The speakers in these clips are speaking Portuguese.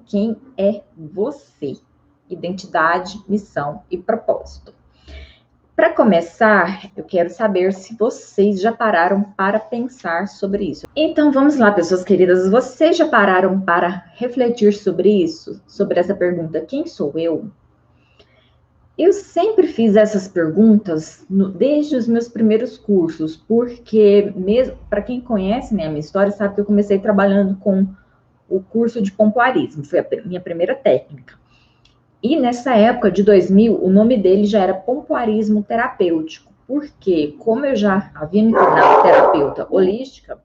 quem é você. Identidade, missão e propósito. Para começar, eu quero saber se vocês já pararam para pensar sobre isso. Então, vamos lá, pessoas queridas. Vocês já pararam para refletir sobre isso? Sobre essa pergunta, quem sou eu? Eu sempre fiz essas perguntas desde os meus primeiros cursos, porque, mesmo para quem conhece, né, a minha história, sabe que eu comecei trabalhando com o curso de pompoarismo, foi a minha primeira técnica. E nessa época de 2000, o nome dele já era pompoarismo terapêutico, porque como eu já havia me tornado terapeuta holística,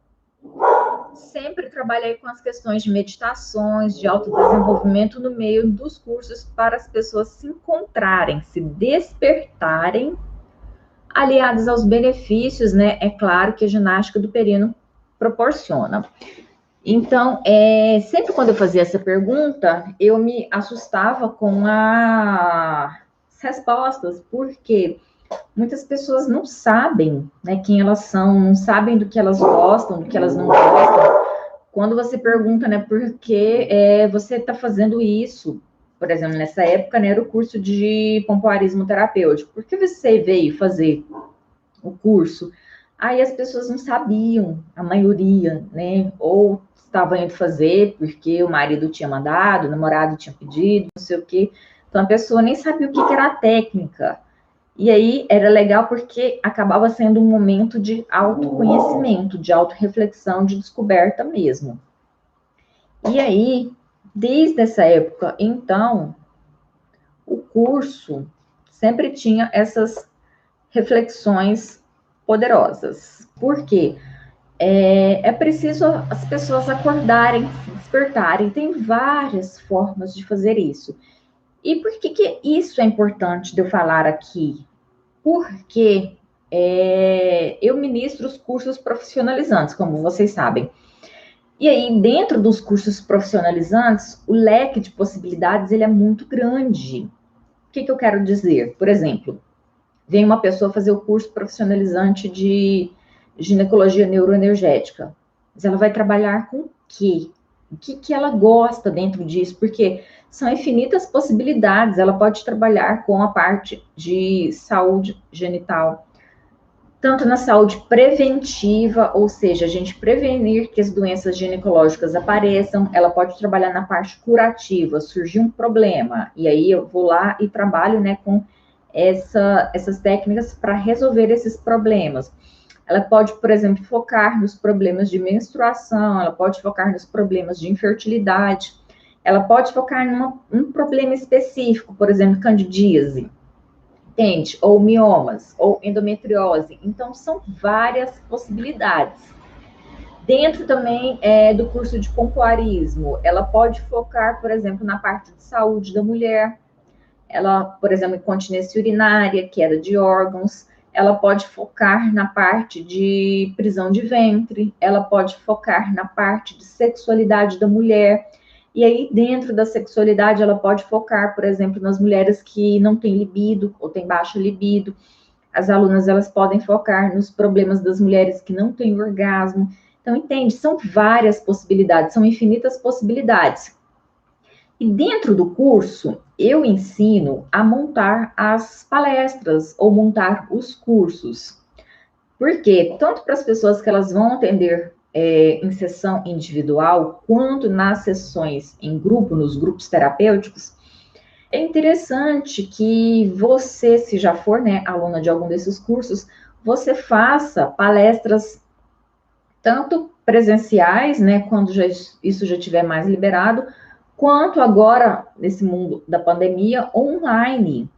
sempre trabalhei com as questões de meditações, de autodesenvolvimento no meio dos cursos para as pessoas se encontrarem, se despertarem, aliados aos benefícios, né? É claro que a ginástica do perino proporciona. Então, sempre quando eu fazia essa pergunta, eu me assustava com as respostas, porque muitas pessoas não sabem, né, quem elas são, não sabem do que elas gostam, do que elas não gostam. Quando você pergunta, né, por que você está fazendo isso, por exemplo, nessa época, né, era o curso de pompoarismo terapêutico, por que você veio fazer o curso? Aí as pessoas não sabiam, a maioria, né, ou estavam indo fazer porque o marido tinha mandado, o namorado tinha pedido, não sei o quê. Então a pessoa nem sabia o que era a técnica. E aí era legal porque acabava sendo um momento de autoconhecimento, de autorreflexão, de descoberta mesmo. E aí, desde essa época, então, o curso sempre tinha essas reflexões poderosas. Por quê? É preciso as pessoas acordarem, se despertarem. Tem várias formas de fazer isso. E por que isso é importante de eu falar aqui? Porque eu ministro os cursos profissionalizantes, como vocês sabem. E aí, dentro dos cursos profissionalizantes, o leque de possibilidades ele é muito grande. O que eu quero dizer? Por exemplo, vem uma pessoa fazer o curso profissionalizante de ginecologia neuroenergética. Mas ela vai trabalhar com o quê? O que ela gosta dentro disso? Porque são infinitas possibilidades. Ela pode trabalhar com a parte de saúde genital, tanto na saúde preventiva, ou seja, a gente prevenir que as doenças ginecológicas apareçam. Ela pode trabalhar na parte curativa, surgiu um problema, e aí eu vou lá e trabalho, né, com essas técnicas para resolver esses problemas. Ela pode, por exemplo, focar nos problemas de menstruação, ela pode focar nos problemas de infertilidade, ela pode focar num problema específico, por exemplo, candidíase, entende? Ou miomas, ou endometriose. Então, são várias possibilidades. Dentro também do curso de pompoarismo, ela pode focar, por exemplo, na parte de saúde da mulher. Ela, por exemplo, incontinência urinária, queda de órgãos. Ela pode focar na parte de prisão de ventre. Ela pode focar na parte de sexualidade da mulher. E aí, dentro da sexualidade, ela pode focar, por exemplo, nas mulheres que não têm libido ou têm baixa libido. As alunas, elas podem focar nos problemas das mulheres que não têm orgasmo. Então, entende? São várias possibilidades, são infinitas possibilidades. E dentro do curso, eu ensino a montar as palestras ou montar os cursos. Por quê? Tanto para as pessoas que elas vão atender em sessão individual, quanto nas sessões em grupo, nos grupos terapêuticos, é interessante que você, se já for, né, aluna de algum desses cursos, você faça palestras tanto presenciais, né, quando isso já estiver mais liberado, quanto agora, nesse mundo da pandemia, online.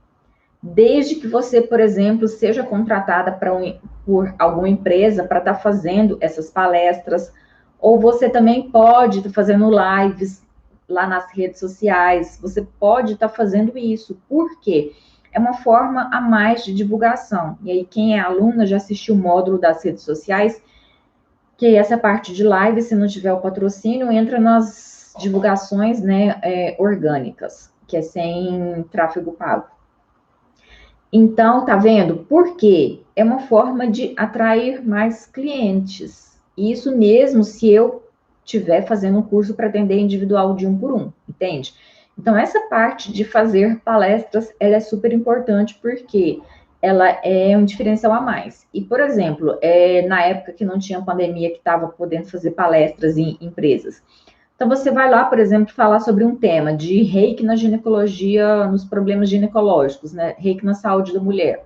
Desde que você, por exemplo, seja contratada por alguma empresa para estar fazendo essas palestras, ou você também pode estar fazendo lives lá nas redes sociais, você pode estar fazendo isso. Por quê? É uma forma a mais de divulgação. E aí, quem é aluna já assistiu o módulo das redes sociais, que essa parte de live, se não tiver o patrocínio, entra nas divulgações, né, orgânicas, que é sem tráfego pago. Então, tá vendo? Por quê? É uma forma de atrair mais clientes. Isso mesmo se eu estiver fazendo um curso para atender individual de 1 por 1, entende? Então, essa parte de fazer palestras, ela é super importante, porque ela é um diferencial a mais. E, por exemplo, na época que não tinha pandemia, que estava podendo fazer palestras em empresas. Então, você vai lá, por exemplo, falar sobre um tema de reiki na ginecologia, nos problemas ginecológicos, né? Reiki na saúde da mulher.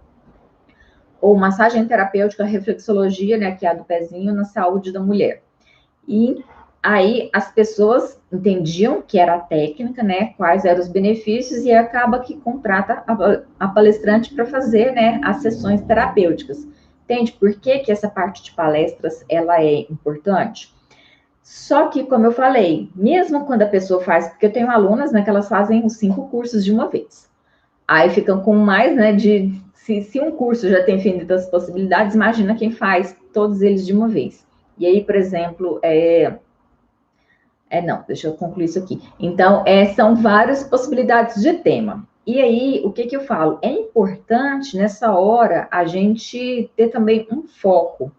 Ou massagem terapêutica, reflexologia, né? Que é a do pezinho, na saúde da mulher. E aí as pessoas entendiam que era a técnica, né? Quais eram os benefícios, e acaba que contrata a palestrante para fazer, né? As sessões terapêuticas. Entende por que essa parte de palestras ela é importante? Só que, como eu falei, mesmo quando a pessoa faz, porque eu tenho alunas, né, que elas fazem os 5 cursos de uma vez. Aí ficam com mais, né, se um curso já tem infinitas possibilidades, imagina quem faz todos eles de uma vez. E aí, por exemplo, não, deixa eu concluir isso aqui. Então, são várias possibilidades de tema. E aí, o que eu falo? É importante, nessa hora, a gente ter também um foco.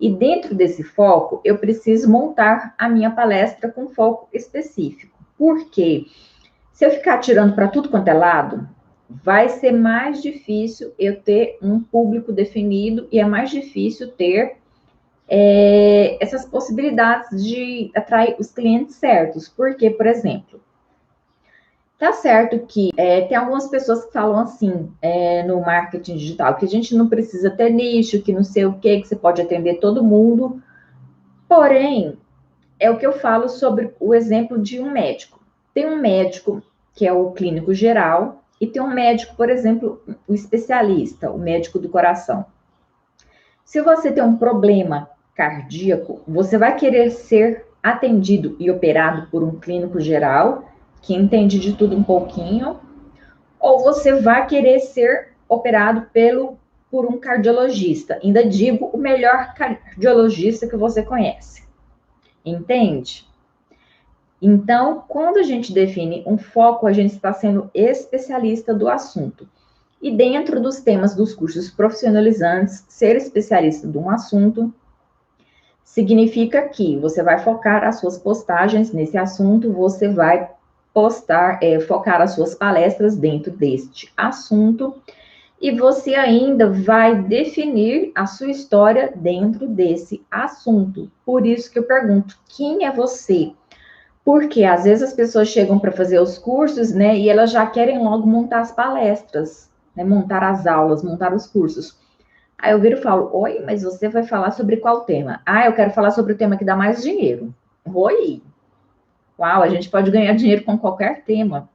E dentro desse foco, eu preciso montar a minha palestra com foco específico. Por quê? Se eu ficar tirando para tudo quanto é lado, vai ser mais difícil eu ter um público definido, e é mais difícil ter essas possibilidades de atrair os clientes certos. Porque, por exemplo, tá certo que tem algumas pessoas que falam assim, no marketing digital, que a gente não precisa ter nicho, que não sei o que você pode atender todo mundo. Porém, é o que eu falo sobre o exemplo de um médico. Tem um médico que é o clínico geral, e tem um médico, por exemplo, o especialista, o médico do coração. Se você tem um problema cardíaco, você vai querer ser atendido e operado por um clínico geral, que entende de tudo um pouquinho, ou você vai querer ser operado por um cardiologista. Ainda digo, o melhor cardiologista que você conhece. Entende? Então, quando a gente define um foco, a gente está sendo especialista do assunto. E dentro dos temas dos cursos profissionalizantes, ser especialista de um assunto significa que você vai focar as suas postagens nesse assunto, você vai focar as suas palestras dentro deste assunto, e você ainda vai definir a sua história dentro desse assunto. Por isso que eu pergunto, quem é você? Porque às vezes as pessoas chegam para fazer os cursos, né, e elas já querem logo montar as palestras, né, montar as aulas, montar os cursos. Aí eu viro e falo, oi, mas você vai falar sobre qual tema? Ah, eu quero falar sobre o tema que dá mais dinheiro. Oi! Uau, a gente pode ganhar dinheiro com qualquer tema.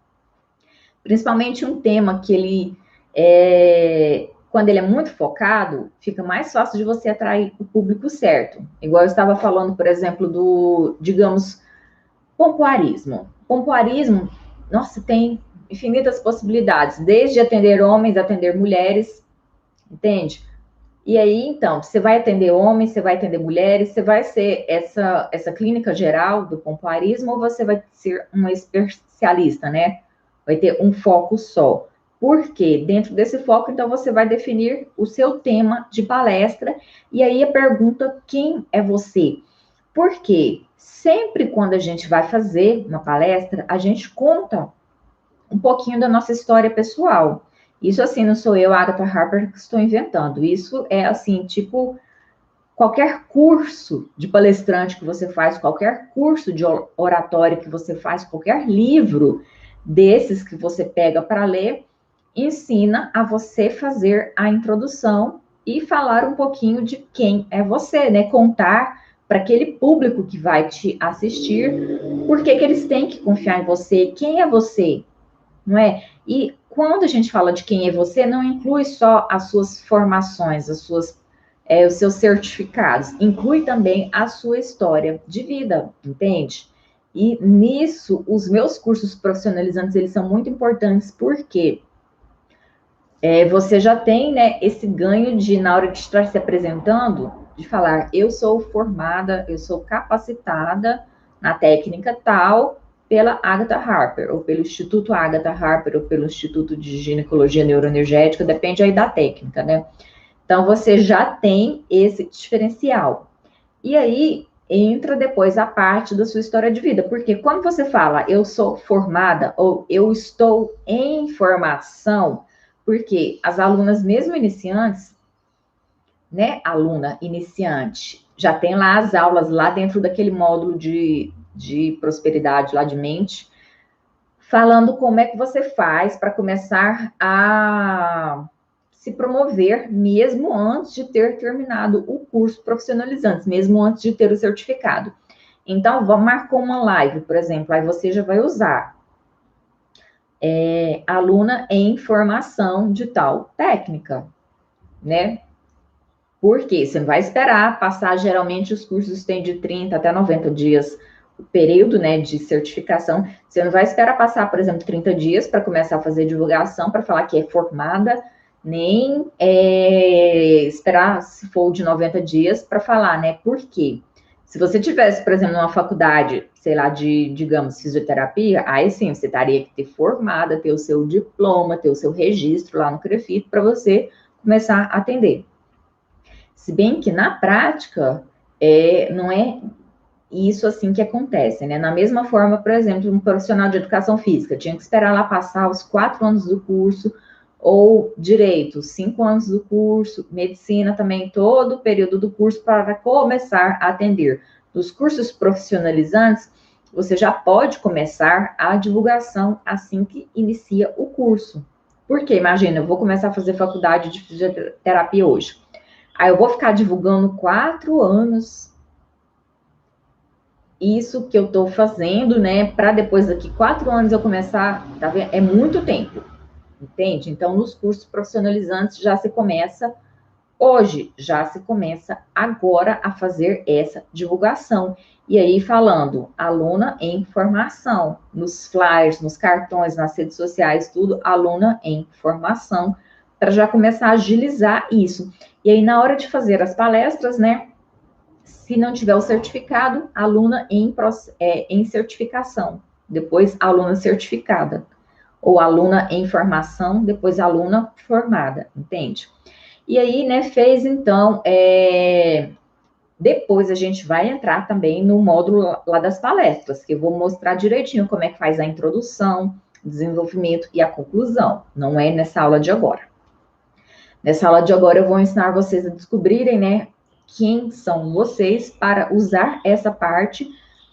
Principalmente um tema que ele, quando ele é muito focado, fica mais fácil de você atrair o público certo. Igual eu estava falando, por exemplo, do, digamos, pompoarismo. Pompoarismo, nossa, tem infinitas possibilidades, desde atender homens, atender mulheres, entende? E aí, então, você vai atender homens, você vai atender mulheres, você vai ser essa clínica geral do pompoarismo, ou você vai ser uma especialista, né? Vai ter um foco só. Por quê? Dentro desse foco, então, você vai definir o seu tema de palestra, e aí a pergunta, quem é você? Por quê? Sempre quando a gente vai fazer uma palestra, a gente conta um pouquinho da nossa história pessoal. Isso, assim, não sou eu, Agatha Harper, que estou inventando. Isso é, assim, tipo, qualquer curso de palestrante que você faz, qualquer curso de oratória que você faz, qualquer livro desses que você pega para ler, ensina a você fazer a introdução e falar um pouquinho de quem é você, né? Contar para aquele público que vai te assistir por que eles têm que confiar em você, quem é você, não é? E quando a gente fala de quem é você, não inclui só as suas formações, os seus certificados, inclui também a sua história de vida, entende? E nisso, os meus cursos profissionalizantes, eles são muito importantes, porque você já tem, né, esse ganho de, na hora de estar se apresentando, de falar, eu sou formada, eu sou capacitada na técnica tal, pela Agatha Harper, ou pelo Instituto Agatha Harper, ou pelo Instituto de Ginecologia Neuroenergética, depende aí da técnica, né? Então, você já tem esse diferencial. E aí, entra depois a parte da sua história de vida. Porque quando você fala eu sou formada ou eu estou em formação, porque as alunas, mesmo iniciantes, né, aluna iniciante, já tem lá as aulas lá dentro daquele módulo de prosperidade lá de mente, falando como é que você faz para começar a se promover mesmo antes de ter terminado o curso profissionalizante, mesmo antes de ter o certificado. Então, vamos marcar uma live, por exemplo, aí você já vai usar aluna em formação de tal técnica, né? Porque você não vai esperar passar, geralmente os cursos têm de 30 até 90 dias o período, né, de certificação. Você não vai esperar passar, por exemplo, 30 dias para começar a fazer divulgação, para falar que é formada, nem esperar, se for de 90 dias, para falar, né? Por quê? Se você tivesse, por exemplo, numa faculdade, sei lá, de, digamos, fisioterapia, aí sim, você teria que ter formada, ter o seu diploma, ter o seu registro lá no CREFIT para você começar a atender. Se bem que na prática, não é isso assim que acontece, né? Na mesma forma, por exemplo, um profissional de educação física tinha que esperar lá passar os 4 anos do curso, ou direito, 5 anos do curso, medicina também, todo o período do curso para começar a atender. Nos cursos profissionalizantes, você já pode começar a divulgação assim que inicia o curso. Porque, imagina, eu vou começar a fazer faculdade de fisioterapia hoje. Aí eu vou ficar divulgando 4 anos isso que eu estou fazendo, né? Para depois daqui 4 anos eu começar, tá vendo? É muito tempo, entende? Então, nos cursos profissionalizantes já se começa, hoje, já se começa agora a fazer essa divulgação. E aí, falando, aluna em formação, nos flyers, nos cartões, nas redes sociais, tudo, aluna em formação, para já começar a agilizar isso. E aí, na hora de fazer as palestras, né? Se não tiver o certificado, aluna em certificação, depois aluna certificada, ou aluna em formação, depois aluna formada, entende? E aí, né, fez então, depois a gente vai entrar também no módulo lá das palestras, que eu vou mostrar direitinho como é que faz a introdução, desenvolvimento e a conclusão, não é nessa aula de agora. Nessa aula de agora eu vou ensinar vocês a descobrirem, né, quem são vocês para usar essa parte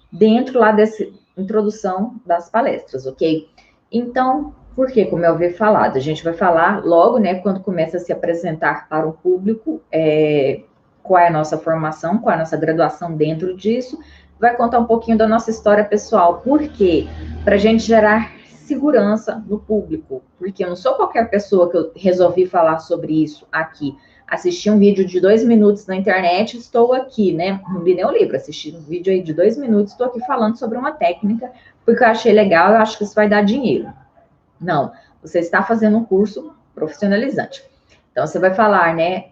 dentro lá dessa introdução das palestras, ok? Então, por que, como eu havia falado, a gente vai falar logo, né, quando começa a se apresentar para o público, qual é a nossa formação, qual é a nossa graduação dentro disso, vai contar um pouquinho da nossa história pessoal, por quê? Para a gente gerar segurança no público, porque eu não sou qualquer pessoa que eu resolvi falar sobre isso aqui. Assisti um vídeo de 2 minutos na internet, estou aqui, né? Não li nem o livro, assisti um vídeo aí de 2 minutos, estou aqui falando sobre uma técnica, porque eu achei legal, eu acho que isso vai dar dinheiro. Não, você está fazendo um curso profissionalizante. Então, você vai falar, né?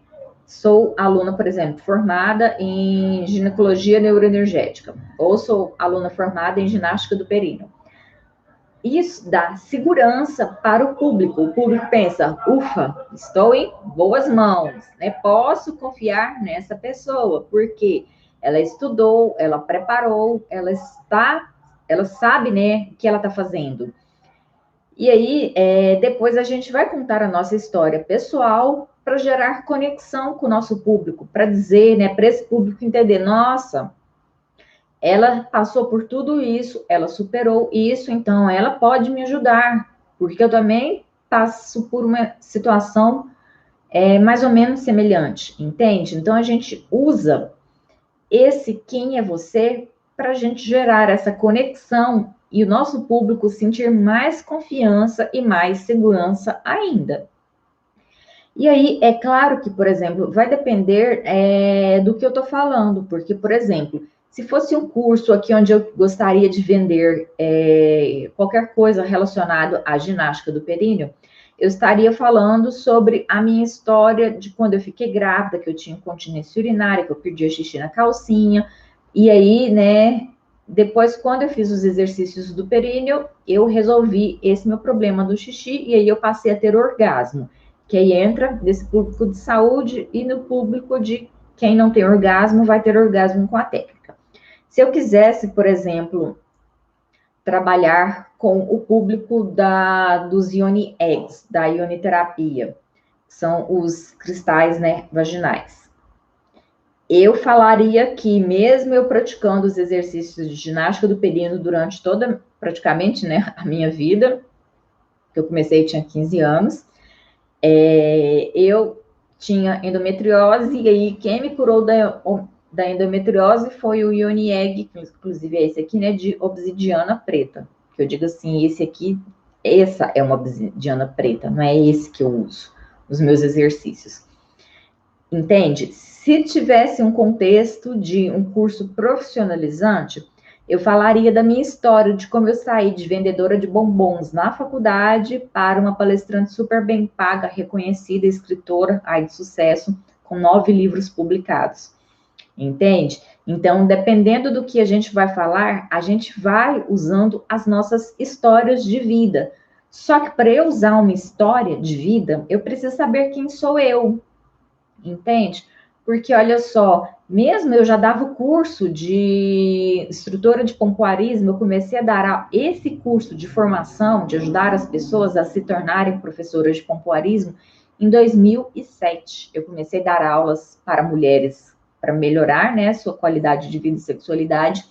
Sou aluna, por exemplo, formada em ginecologia neuroenergética, ou sou aluna formada em ginástica do períneo. Isso dá segurança para o público. O público pensa, ufa, estou em boas mãos, né? Posso confiar nessa pessoa, porque ela estudou, ela preparou, ela sabe, né, o que ela está fazendo. E aí, depois a gente vai contar a nossa história pessoal para gerar conexão com o nosso público, para dizer, né, para esse público entender, nossa, ela passou por tudo isso, ela superou isso, então ela pode me ajudar, porque eu também passo por uma situação mais ou menos semelhante, entende? Então a gente usa esse quem é você para a gente gerar essa conexão e o nosso público sentir mais confiança e mais segurança ainda. E aí, é claro que, por exemplo, vai depender do que eu estou falando, porque, por exemplo, se fosse um curso aqui onde eu gostaria de vender qualquer coisa relacionada à ginástica do períneo, eu estaria falando sobre a minha história de quando eu fiquei grávida, que eu tinha incontinência urinária, que eu perdi a xixi na calcinha, e aí, né, depois, quando eu fiz os exercícios do períneo, eu resolvi esse meu problema do xixi, e aí eu passei a ter orgasmo, que aí entra nesse público de saúde e no público de quem não tem orgasmo, vai ter orgasmo com a técnica. Se eu quisesse, por exemplo, trabalhar com o público dos Yoni Eggs, da ioniterapia, que são os cristais, né, vaginais. Eu falaria que, mesmo eu praticando os exercícios de ginástica do perino durante toda, praticamente, né, a minha vida, que eu comecei, tinha 15 anos, eu tinha endometriose, e aí quem me curou da endometriose foi o Yoni Egg, que inclusive é esse aqui, né, de obsidiana preta. Que eu digo assim, esse aqui, essa é uma obsidiana preta, não é esse que eu uso nos meus exercícios. Entende? Se tivesse um contexto de um curso profissionalizante, eu falaria da minha história, de como eu saí de vendedora de bombons na faculdade para uma palestrante super bem paga, reconhecida, escritora, de sucesso, com 9 livros publicados. Entende? Então, dependendo do que a gente vai falar, a gente vai usando as nossas histórias de vida. Só que para eu usar uma história de vida, eu preciso saber quem sou eu. Entende? Porque, olha só, mesmo eu já dava o curso de instrutora de pompoarismo, eu comecei a dar esse curso de formação, de ajudar as pessoas a se tornarem professoras de pompoarismo, em 2007. Eu comecei a dar aulas para mulheres, para melhorar, né, sua qualidade de vida e sexualidade,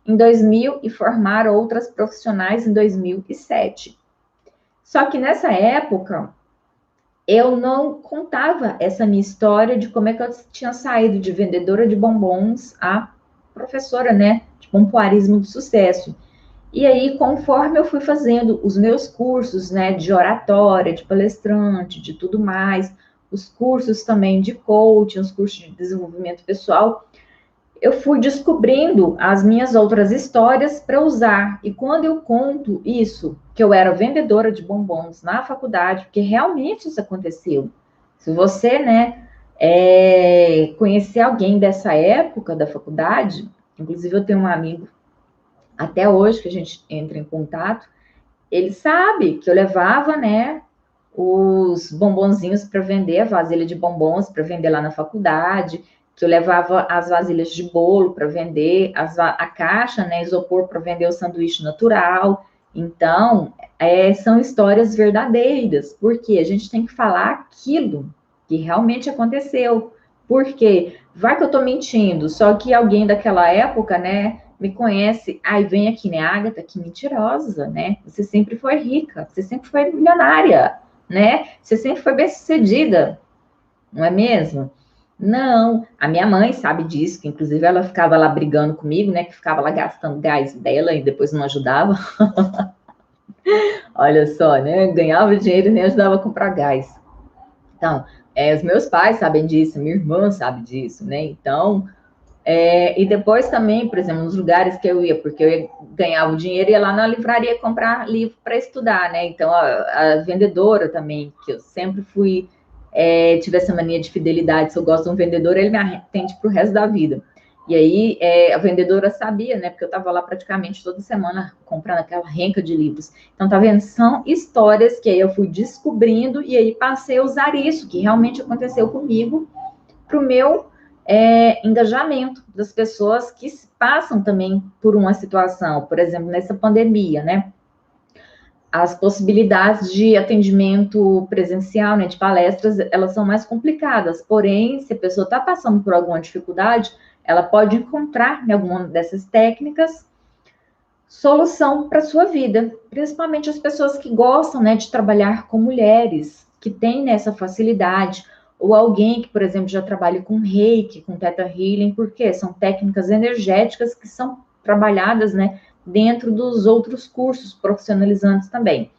em 2000, e formar outras profissionais em 2007. Só que nessa época, eu não contava essa minha história de como é que eu tinha saído de vendedora de bombons a professora, né, de pompoarismo de sucesso. E aí, conforme eu fui fazendo os meus cursos, né, de oratória, de palestrante, de tudo mais, os cursos também de coaching, os cursos de desenvolvimento pessoal, eu fui descobrindo as minhas outras histórias para usar. E quando eu conto isso, que eu era vendedora de bombons na faculdade, porque realmente isso aconteceu. Se você, né, conhecer alguém dessa época da faculdade, inclusive eu tenho um amigo até hoje que a gente entra em contato, ele sabe que eu levava, né, os bombonzinhos para vender, a vasilha de bombons para vender lá na faculdade, que eu levava as vasilhas de bolo para vender, a caixa, né, isopor para vender o sanduíche natural. Então, são histórias verdadeiras, porque a gente tem que falar aquilo que realmente aconteceu. Porque vai que eu estou mentindo, só que alguém daquela época, né, me conhece, aí vem aqui, né, Agatha, que mentirosa, né? Você sempre foi rica, você sempre foi milionária, né? Você sempre foi bem-sucedida, não é mesmo? Não, a minha mãe sabe disso, que inclusive ela ficava lá brigando comigo, né? Que ficava lá gastando gás dela e depois não ajudava. Olha só, né? Ganhava dinheiro e nem ajudava a comprar gás. Então, os meus pais sabem disso, minha irmã sabe disso, né? Então, e depois também, por exemplo, nos lugares que eu ia, porque eu ganhava o dinheiro e ia lá na livraria comprar livro para estudar, né? Então, a vendedora também, que eu sempre fui, tive essa mania de fidelidade. Se eu gosto de um vendedor, ele me atende para o resto da vida. E aí, a vendedora sabia, né? Porque eu estava lá praticamente toda semana comprando aquela renca de livros. Então, tá vendo? São histórias que aí eu fui descobrindo e aí passei a usar isso, que realmente aconteceu comigo, para o meu engajamento das pessoas que passam também por uma situação, por exemplo, nessa pandemia, né? As possibilidades de atendimento presencial, né, de palestras, elas são mais complicadas. Porém, se a pessoa está passando por alguma dificuldade, ela pode encontrar em alguma dessas técnicas solução para a sua vida, principalmente as pessoas que gostam, né, de trabalhar com mulheres, que têm nessa facilidade, ou alguém que, por exemplo, já trabalha com reiki, com theta healing, porque são técnicas energéticas que são trabalhadas, né, dentro dos outros cursos profissionalizantes também.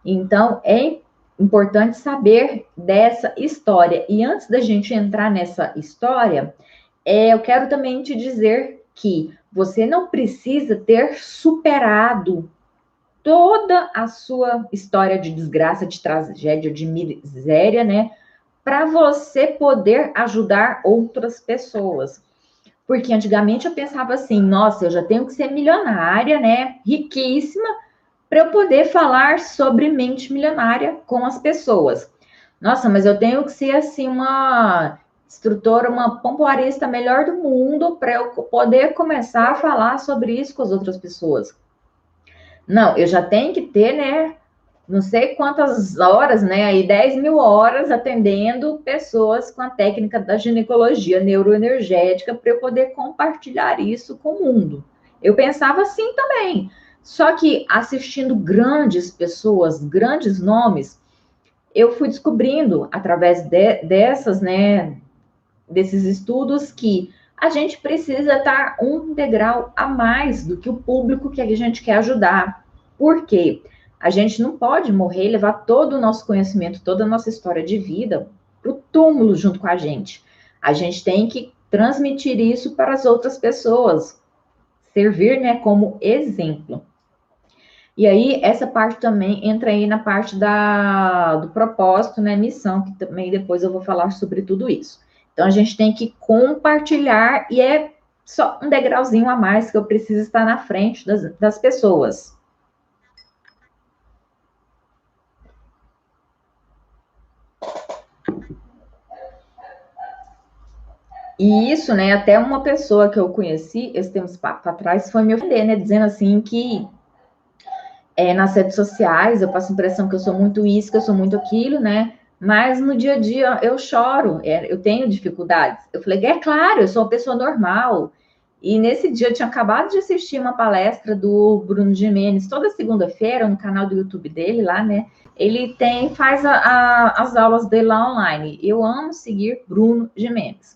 Então, é importante saber dessa história. E antes da gente entrar nessa história, eu quero também te dizer que você não precisa ter superado toda a sua história de desgraça, de tragédia, de miséria, né? Para você poder ajudar outras pessoas. Porque antigamente eu pensava assim, nossa, eu já tenho que ser milionária, né? Riquíssima, para eu poder falar sobre mente milionária com as pessoas. Nossa, mas eu tenho que ser assim uma instrutora, uma pompoarista melhor do mundo para eu poder começar a falar sobre isso com as outras pessoas. Não, eu já tenho que ter, né, não sei quantas horas, né, aí 10 mil horas atendendo pessoas com a técnica da ginecologia neuroenergética para eu poder compartilhar isso com o mundo. Eu pensava assim também. Só que assistindo grandes pessoas, grandes nomes, eu fui descobrindo através dessas, né, desses estudos que a gente precisa estar um degrau a mais do que o público que a gente quer ajudar. Por quê? A gente não pode morrer e levar todo o nosso conhecimento, toda a nossa história de vida para o túmulo junto com a gente. A gente tem que transmitir isso para as outras pessoas, servir, né, como exemplo. E aí, essa parte também entra aí na parte do propósito, né, missão, que também depois eu vou falar sobre tudo isso. Então, a gente tem que compartilhar e é só um degrauzinho a mais que eu preciso estar na frente das pessoas. E isso, né, até uma pessoa que eu conheci esse tempo atrás foi me ofender, né, dizendo assim que nas redes sociais eu passo a impressão que eu sou muito isso, que eu sou muito aquilo, né? Mas no dia a dia eu choro, eu tenho dificuldades. Eu falei, é claro, eu sou uma pessoa normal. E nesse dia eu tinha acabado de assistir uma palestra do Bruno Gimenez, toda segunda-feira, no canal do YouTube dele lá, né? Ele faz as aulas dele lá online. Eu amo seguir Bruno Gimenez.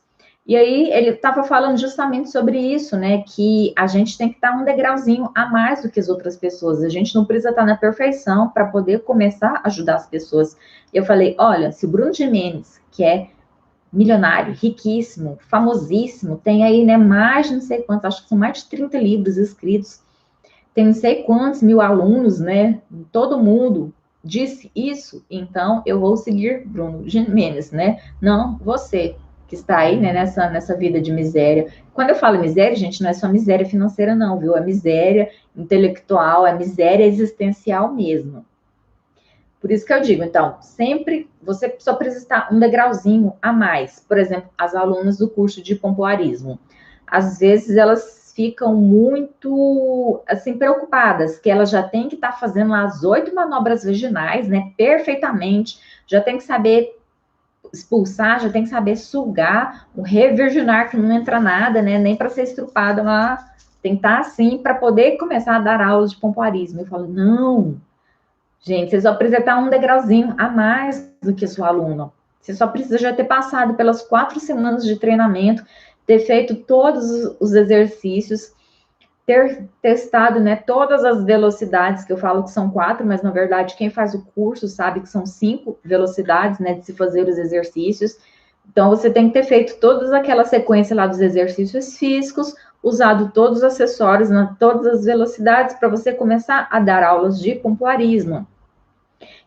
E aí ele estava falando justamente sobre isso, né? Que a gente tem que estar um degrauzinho a mais do que as outras pessoas. A gente não precisa estar na perfeição para poder começar a ajudar as pessoas. Eu falei, olha, se o Bruno Gimenez, que é milionário, riquíssimo, famosíssimo, tem aí, né, mais de não sei quantos, acho que são mais de 30 livros escritos, tem não sei quantos mil alunos, né? Todo mundo disse isso, então eu vou seguir Bruno Gimenez, né? Não você que está aí, né, nessa vida de miséria. Quando eu falo miséria, gente, não é só miséria financeira, não, viu? É miséria intelectual, é miséria existencial mesmo. Por isso que eu digo, então, sempre você só precisa estar um degrauzinho a mais. Por exemplo, as alunas do curso de pompoarismo. Às vezes elas ficam muito, assim, preocupadas, que elas já têm que estar fazendo lá as 8 manobras vaginais, né, perfeitamente, já tem que saber expulsar, já tem que saber sugar, o revirginar, que não entra nada, né? Nem para ser estrupada lá. Tem que estar assim para poder começar a dar aulas de pompoarismo. Eu falo, não, gente, você só precisa estar um degrauzinho a mais do que sua aluna. Você só precisa já ter passado pelas 4 semanas de treinamento, ter feito todos os exercícios, ter testado, né, todas as velocidades, que eu falo que são 4, mas na verdade quem faz o curso sabe que são 5 velocidades, né, de se fazer os exercícios. Então você tem que ter feito todas aquela sequência lá dos exercícios físicos, usado todos os acessórios, todas as velocidades para você começar a dar aulas de pompoarismo.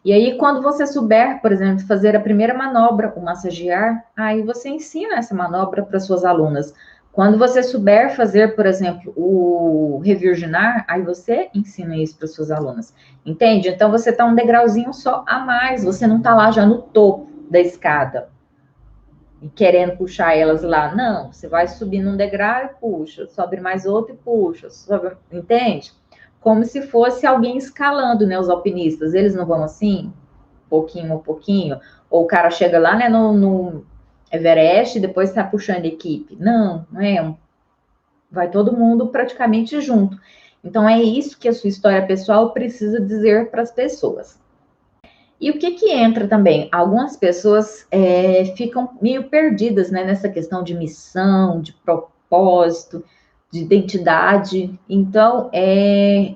E aí, quando você souber, por exemplo, fazer a primeira manobra, o massagear, aí você ensina essa manobra para suas alunas. Quando você souber fazer, por exemplo, o revirginar, aí você ensina isso para suas alunas. Entende? Então, você está um degrauzinho só a mais, você não está lá já no topo da escada e querendo puxar elas lá. Não, você vai subindo um degrau e puxa, sobe mais outro e puxa, sobe, entende? Como se fosse alguém escalando, né? Os alpinistas, eles não vão assim, pouquinho a pouquinho, ou o cara chega lá, né, no Everest e depois está puxando a equipe. Não, não é. Vai todo mundo praticamente junto. Então, é isso que a sua história pessoal precisa dizer para as pessoas. E o que entra também? Algumas pessoas ficam meio perdidas, né, nessa questão de missão, de propósito, de identidade. Então,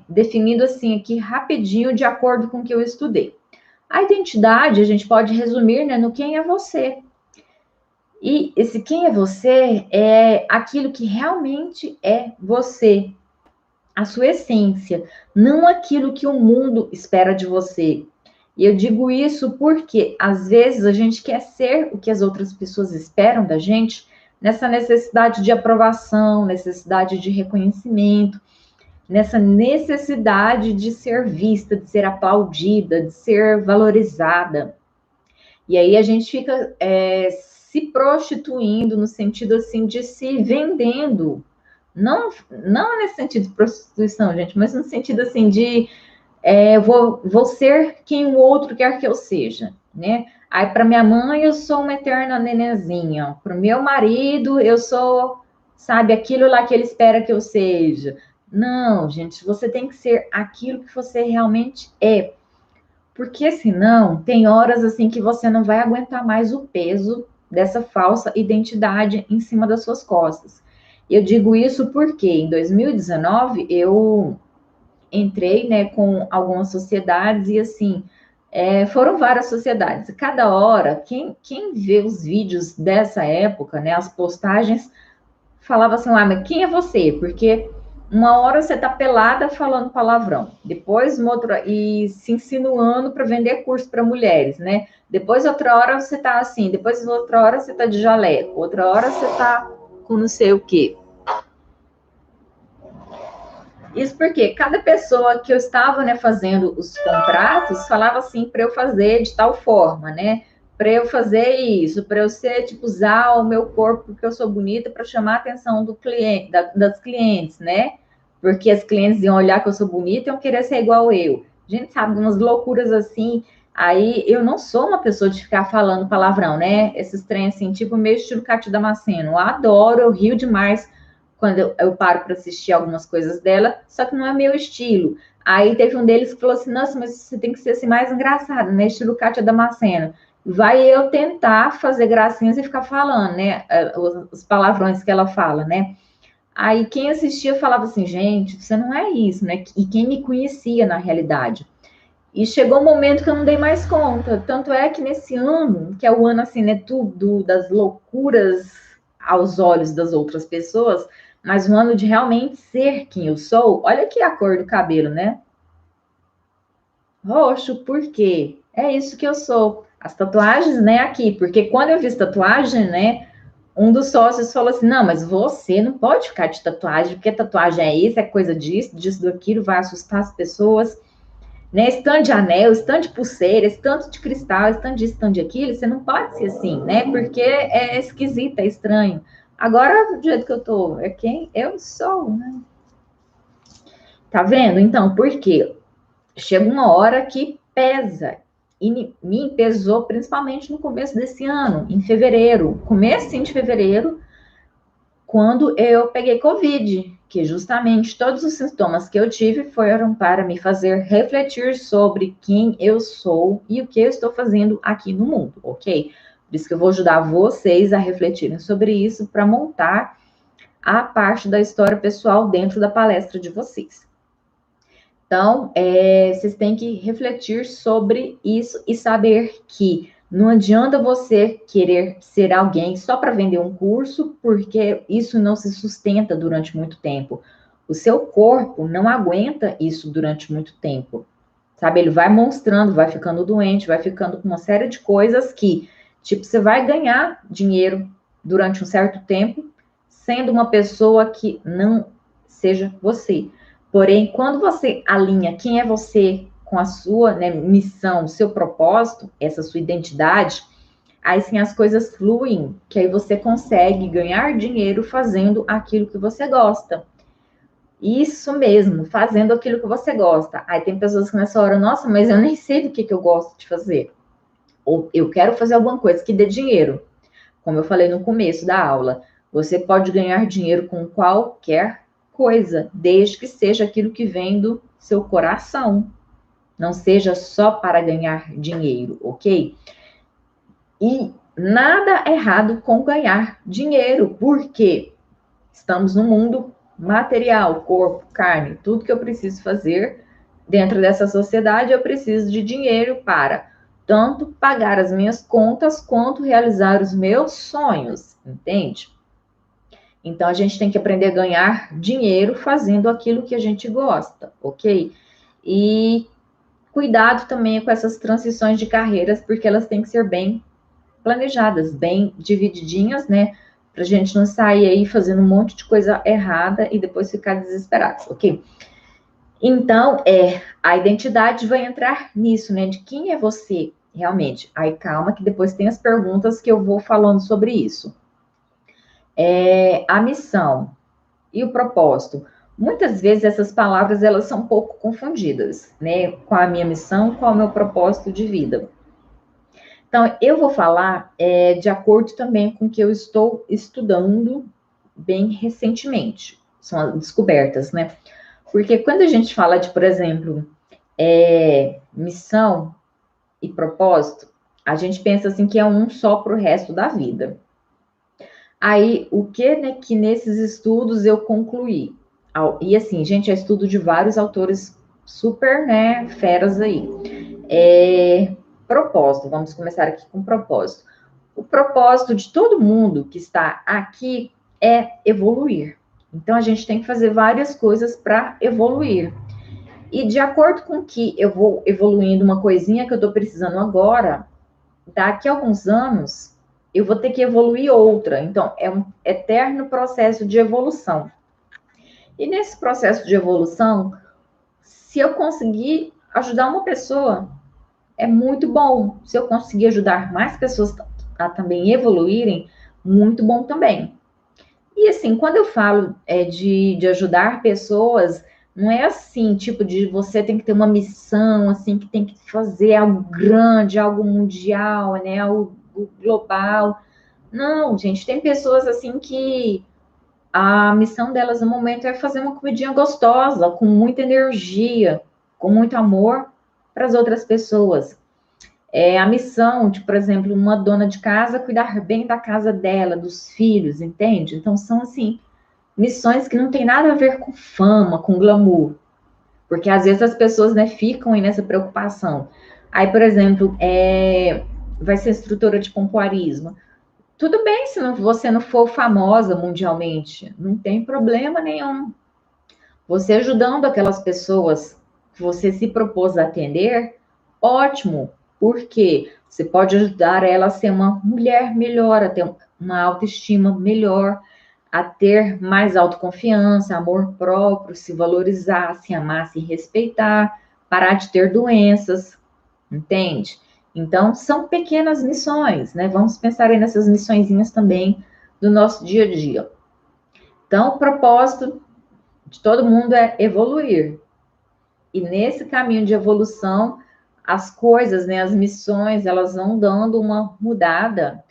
definido assim aqui rapidinho, de acordo com o que eu estudei. A identidade a gente pode resumir, né, no quem é você. E esse quem é você é aquilo que realmente é você, a sua essência, não aquilo que o mundo espera de você. E eu digo isso porque, às vezes, a gente quer ser o que as outras pessoas esperam da gente, nessa necessidade de aprovação, necessidade de reconhecimento, nessa necessidade de ser vista, de ser aplaudida, de ser valorizada. E aí a gente fica se prostituindo no sentido assim de se vendendo. Não nesse sentido de prostituição, gente, mas no sentido assim de vou ser quem o outro quer que eu seja, né? Aí para minha mãe eu sou uma eterna nenenzinha, para o meu marido eu sou, sabe, aquilo lá que ele espera que eu seja. Não, gente, você tem que ser aquilo que você realmente é. Porque senão tem horas assim que você não vai aguentar mais o peso dessa falsa identidade em cima das suas costas. Eu digo isso porque em 2019 eu entrei, né, com algumas sociedades e assim foram várias sociedades. Cada hora, quem vê os vídeos dessa época, né, as postagens, falava assim, mas quem é você? Porque uma hora você tá pelada falando palavrão, depois uma outra e se insinuando para vender curso para mulheres, né? Depois outra hora você tá assim, depois outra hora você tá de jaleco, outra hora você tá com não sei o quê. Isso porque cada pessoa que eu estava, né, fazendo os contratos falava assim para eu fazer de tal forma, né? Para eu fazer isso, para eu ser, tipo, usar o meu corpo porque eu sou bonita para chamar a atenção do cliente, das clientes, né? Porque as clientes iam olhar que eu sou bonita e iam querer ser igual eu. A gente sabe, umas loucuras assim. Aí eu não sou uma pessoa de ficar falando palavrão, né? Esses trem assim, tipo meio estilo Cátia Damasceno. Eu adoro, eu rio demais quando eu paro para assistir algumas coisas dela, só que não é meu estilo. Aí teve um deles que falou assim, nossa, mas você tem que ser assim mais engraçado, né? Estilo Cátia Damasceno. Vai eu tentar fazer gracinhas e ficar falando, né? Os palavrões que ela fala, né? Aí quem assistia falava assim, gente, você não é isso, né? E quem me conhecia na realidade. E chegou um momento que eu não dei mais conta. Tanto é que nesse ano, que é o ano assim, né? Tudo das loucuras aos olhos das outras pessoas, mas um ano de realmente ser quem eu sou. Olha aqui a cor do cabelo, né? Roxo, por quê? É isso que eu sou. As tatuagens, né, aqui, porque quando eu fiz tatuagem, né, um dos sócios falou assim: não, mas você não pode ficar de tatuagem, porque tatuagem é isso, é coisa disso, disso, daquilo, vai assustar as pessoas, né? Stand de anel, stand de pulseira, stand de cristal, stand disso, stand de aquilo, você não pode ser assim, né? Porque é esquisito, é estranho. Agora, do jeito que eu tô, é quem eu sou, né? Tá vendo? Então, por quê? Chega uma hora que pesa. E me pesou principalmente no começo desse ano, em fevereiro, começo de fevereiro, quando eu peguei Covid, que justamente todos os sintomas que eu tive foram para me fazer refletir sobre quem eu sou e o que eu estou fazendo aqui no mundo, ok? Por isso que eu vou ajudar vocês a refletirem sobre isso para montar a parte da história pessoal dentro da palestra de vocês. Então, vocês têm que refletir sobre isso e saber que não adianta você querer ser alguém só para vender um curso, porque isso não se sustenta durante muito tempo. O seu corpo não aguenta isso durante muito tempo. Sabe, ele vai mostrando, vai ficando doente, vai ficando com uma série de coisas que, tipo, você vai ganhar dinheiro durante um certo tempo, sendo uma pessoa que não seja você. Porém, quando você alinha quem é você com a sua, né, missão, seu propósito, essa sua identidade, aí sim as coisas fluem, que aí você consegue ganhar dinheiro fazendo aquilo que você gosta. Isso mesmo, fazendo aquilo que você gosta. Aí tem pessoas que nessa hora, nossa, mas eu nem sei do que eu gosto de fazer. Ou eu quero fazer alguma coisa que dê dinheiro. Como eu falei no começo da aula, você pode ganhar dinheiro com qualquer coisa, desde que seja aquilo que vem do seu coração. Não seja só para ganhar dinheiro, ok? E nada errado com ganhar dinheiro, porque estamos no mundo material, corpo, carne, tudo que eu preciso fazer dentro dessa sociedade, eu preciso de dinheiro para tanto pagar as minhas contas quanto realizar os meus sonhos, entende? Então a gente tem que aprender a ganhar dinheiro fazendo aquilo que a gente gosta, ok? E cuidado também com essas transições de carreiras, porque elas têm que ser bem planejadas, bem divididinhas, né? Pra gente não sair aí fazendo um monte de coisa errada e depois ficar desesperados, ok? Então, a identidade vai entrar nisso, né? De quem é você realmente. Aí calma que depois tem as perguntas que eu vou falando sobre isso. A missão e o propósito. Muitas vezes essas palavras elas são um pouco confundidas, né? Com a minha missão, com o meu propósito de vida. Então, eu vou falar de acordo também com o que eu estou estudando bem recentemente. São as descobertas, né? Porque quando a gente fala de, por exemplo, missão e propósito, a gente pensa assim que é um só para o resto da vida. Aí, o que, né, que nesses estudos eu concluí? E assim, gente, é estudo de vários autores super, né, feras aí. Propósito, vamos começar aqui com propósito. O propósito de todo mundo que está aqui é evoluir. Então, a gente tem que fazer várias coisas para evoluir. E de acordo com que eu vou evoluindo uma coisinha que eu estou precisando agora, daqui a alguns anos, eu vou ter que evoluir outra. Então, é um eterno processo de evolução. E nesse processo de evolução, se eu conseguir ajudar uma pessoa, é muito bom. Se eu conseguir ajudar mais pessoas a também evoluírem, muito bom também. E assim, quando eu falo de ajudar pessoas, não é assim, tipo, de você tem que ter uma missão, assim, que tem que fazer algo grande, algo mundial, né, algo global. Não, gente, tem pessoas assim que a missão delas no momento é fazer uma comidinha gostosa, com muita energia, com muito amor para as outras pessoas. A missão de, por exemplo, uma dona de casa cuidar bem da casa dela, dos filhos, entende? Então, são, assim, missões que não tem nada a ver com fama, com glamour. Porque, às vezes, as pessoas, né, ficam aí nessa preocupação. Aí, por exemplo, vai ser instrutora de pompoarismo. Tudo bem se você não for famosa mundialmente. Não tem problema nenhum. Você ajudando aquelas pessoas que você se propôs a atender, ótimo, porque você pode ajudar ela a ser uma mulher melhor, a ter uma autoestima melhor, a ter mais autoconfiança, amor próprio, se valorizar, se amar, se respeitar, parar de ter doenças, entende? Então, são pequenas missões, né? Vamos pensar aí nessas missõezinhas também do nosso dia a dia. Então, o propósito de todo mundo é evoluir. E nesse caminho de evolução, as coisas, né, as missões, elas vão dando uma mudada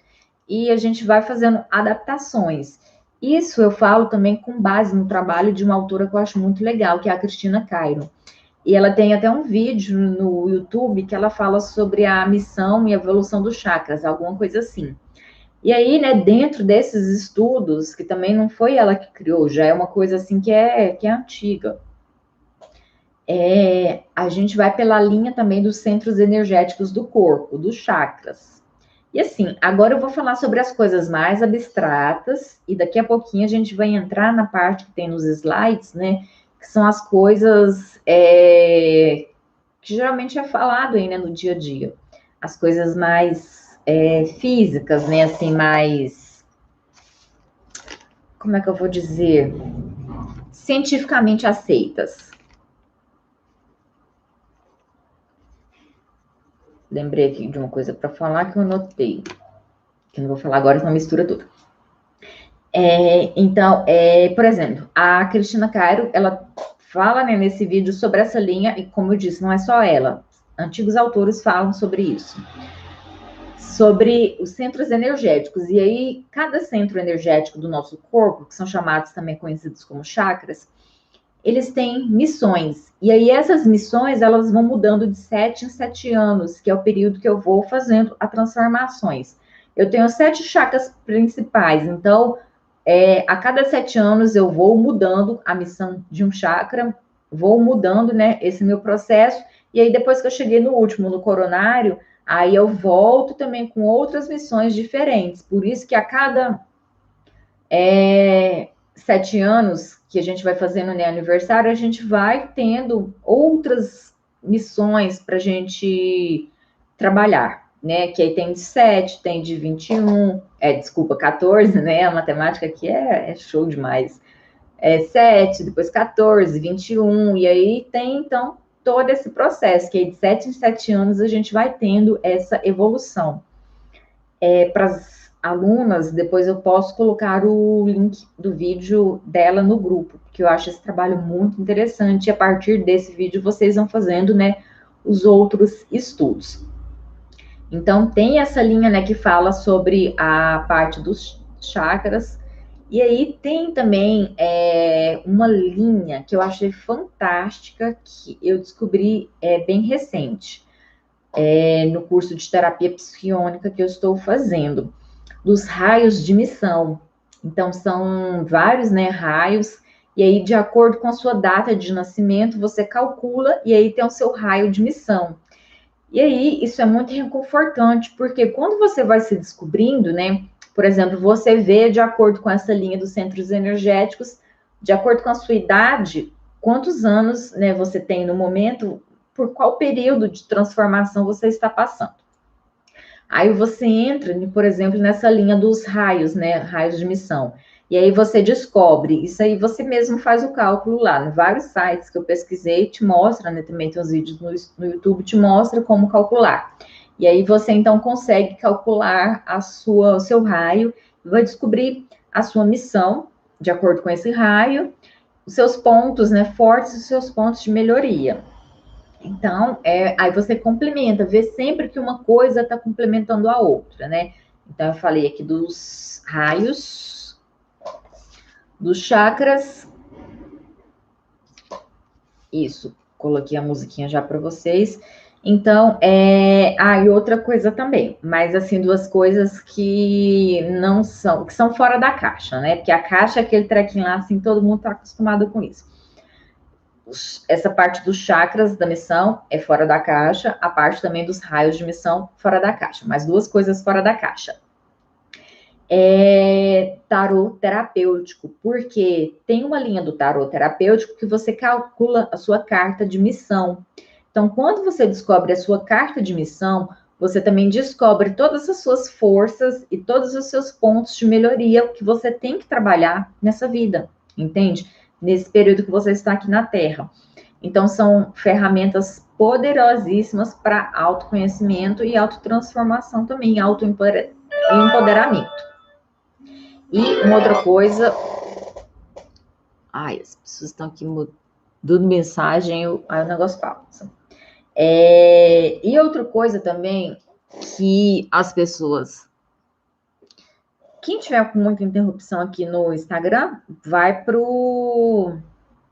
e a gente vai fazendo adaptações. Isso eu falo também com base no trabalho de uma autora que eu acho muito legal, que é a Cristina Cairo. E ela tem até um vídeo no YouTube que ela fala sobre a missão e a evolução dos chakras, alguma coisa assim. E aí, né, dentro desses estudos, que também não foi ela que criou, já é uma coisa assim que é antiga. A gente vai pela linha também dos centros energéticos do corpo, dos chakras. E assim, agora eu vou falar sobre as coisas mais abstratas, e daqui a pouquinho a gente vai entrar na parte que tem nos slides, né? Que são as coisas que geralmente é falado aí, né, no dia a dia. As coisas mais físicas, né? Assim, mais. Como é que eu vou dizer? Cientificamente aceitas. Lembrei aqui de uma coisa para falar que eu anotei. Que eu não vou falar agora, senão mistura tudo. Então, por exemplo, a Cristina Cairo, ela fala, né, nesse vídeo sobre essa linha, e como eu disse, não é só ela. Antigos autores falam sobre isso. Sobre os centros energéticos. E aí, cada centro energético do nosso corpo, que são chamados também conhecidos como chakras, eles têm missões. E aí, essas missões, elas vão mudando de 7 em 7 anos, que é o período que eu vou fazendo as transformações. Eu tenho 7 chakras principais, então, a cada 7 anos eu vou mudando a missão de um chakra, vou mudando, né, esse meu processo, e aí depois que eu cheguei no último, no coronário, aí eu volto também com outras missões diferentes. Por isso que a cada 7 anos que a gente vai fazendo, né, aniversário, a gente vai tendo outras missões para a gente trabalhar, né? Que aí tem de 7, tem de 21, desculpa, 14, né? A matemática aqui é show demais. 7, depois 14, 21, e aí tem, então, todo esse processo, que de 7 em 7 anos a gente vai tendo essa evolução. Para as alunas, depois eu posso colocar o link do vídeo dela no grupo, porque eu acho esse trabalho muito interessante, e a partir desse vídeo vocês vão fazendo, né, os outros estudos. Então, tem essa linha, né, que fala sobre a parte dos chakras, e aí tem também uma linha que eu achei fantástica, que eu descobri bem recente, no curso de terapia psiquiônica que eu estou fazendo, dos raios de missão. Então, são vários, né, raios, e aí, de acordo com a sua data de nascimento, você calcula, e aí tem o seu raio de missão. E aí, isso é muito reconfortante, porque quando você vai se descobrindo, né? Por exemplo, você vê, de acordo com essa linha dos centros energéticos, de acordo com a sua idade, quantos anos, né, você tem no momento, por qual período de transformação você está passando. Aí você entra, por exemplo, nessa linha dos raios, né? Raios de missão. E aí você descobre, isso aí você mesmo faz o cálculo lá, em vários sites que eu pesquisei, te mostra, né? Também tem os vídeos no YouTube, te mostra como calcular. E aí você então consegue calcular o seu raio, vai descobrir a sua missão, de acordo com esse raio, os seus pontos, né, fortes e os seus pontos de melhoria. Então, aí você complementa, vê sempre que uma coisa está complementando a outra, né? Então, eu falei aqui dos raios, dos chakras. Isso, coloquei a musiquinha já para vocês. Então, e outra coisa também, mas assim, duas coisas que não são, que são fora da caixa, né? Porque a caixa é aquele trequinho lá, assim, todo mundo está acostumado com isso. Essa parte dos chakras da missão é fora da caixa, a parte também dos raios de missão fora da caixa, mas duas coisas fora da caixa. Tarô terapêutico, porque tem uma linha do tarô terapêutico que você calcula a sua carta de missão. Então, quando você descobre a sua carta de missão, você também descobre todas as suas forças e todos os seus pontos de melhoria que você tem que trabalhar nessa vida, entende? Nesse período que você está aqui na Terra. Então, são ferramentas poderosíssimas para autoconhecimento e autotransformação também, autoempoderamento. E uma outra coisa... Ai, as pessoas estão aqui dando mensagem, aí o negócio pausa. E outra coisa também, que as pessoas... Quem tiver com muita interrupção aqui no Instagram, vai pro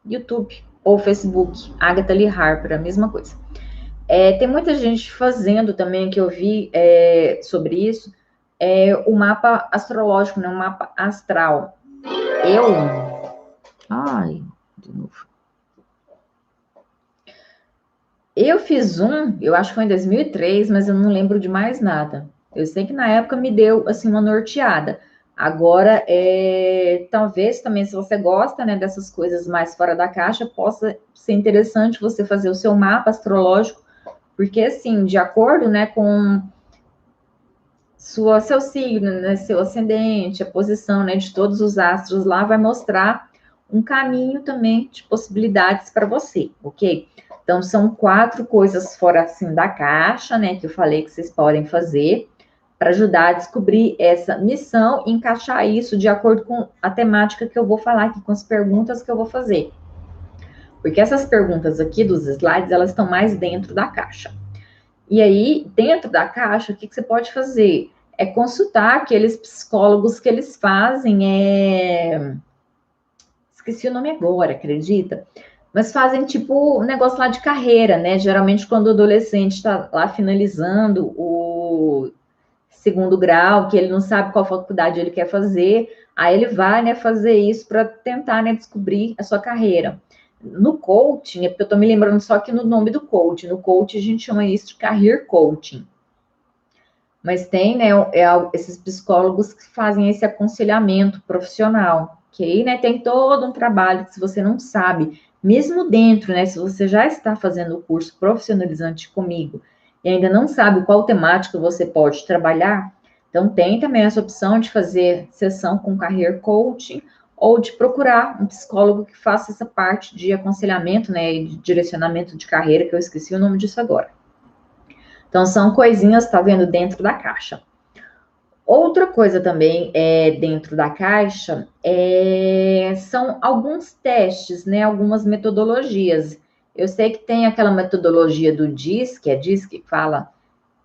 YouTube ou Facebook, Agatha Lee Harper, a mesma coisa. Tem muita gente fazendo também, que eu vi sobre isso, o mapa astrológico, né, o mapa astral. De novo. Eu fiz eu acho que foi em 2003, mas eu não lembro de mais nada. Eu sei que na época me deu, assim, uma norteada. Agora, talvez também, se você gosta, né, dessas coisas mais fora da caixa, possa ser interessante você fazer o seu mapa astrológico, porque, assim, de acordo, né, com seu signo, né, seu ascendente, a posição, né, de todos os astros lá, vai mostrar um caminho também de possibilidades para você, ok? Então, são 4 coisas fora, assim, da caixa, né, que eu falei que vocês podem fazer para ajudar a descobrir essa missão e encaixar isso de acordo com a temática que eu vou falar aqui, com as perguntas que eu vou fazer. Porque essas perguntas aqui dos slides, elas estão mais dentro da caixa. E aí, dentro da caixa, o que você pode fazer? É consultar aqueles psicólogos que eles fazem, esqueci o nome agora, acredita? Mas fazem tipo um negócio lá de carreira, né? Geralmente quando o adolescente está lá finalizando o segundo grau, que ele não sabe qual faculdade ele quer fazer, aí ele vai, né, fazer isso para tentar, né, descobrir a sua carreira. No coaching, porque eu estou me lembrando só que no nome do coaching, no coaching a gente chama isso de career coaching. Mas tem, né, esses psicólogos que fazem esse aconselhamento profissional, que aí, né, tem todo um trabalho que se você não sabe, mesmo dentro, né, se você já está fazendo o curso profissionalizante comigo e ainda não sabe qual temática você pode trabalhar, então tem também essa opção de fazer sessão com career coaching ou de procurar um psicólogo que faça essa parte de aconselhamento, né, e de direcionamento de carreira, que eu esqueci o nome disso agora. Então, são coisinhas, tá vendo, dentro da caixa. Outra coisa também dentro da caixa são alguns testes, né, algumas metodologias. Eu sei que tem aquela metodologia do DISC, DISC que fala.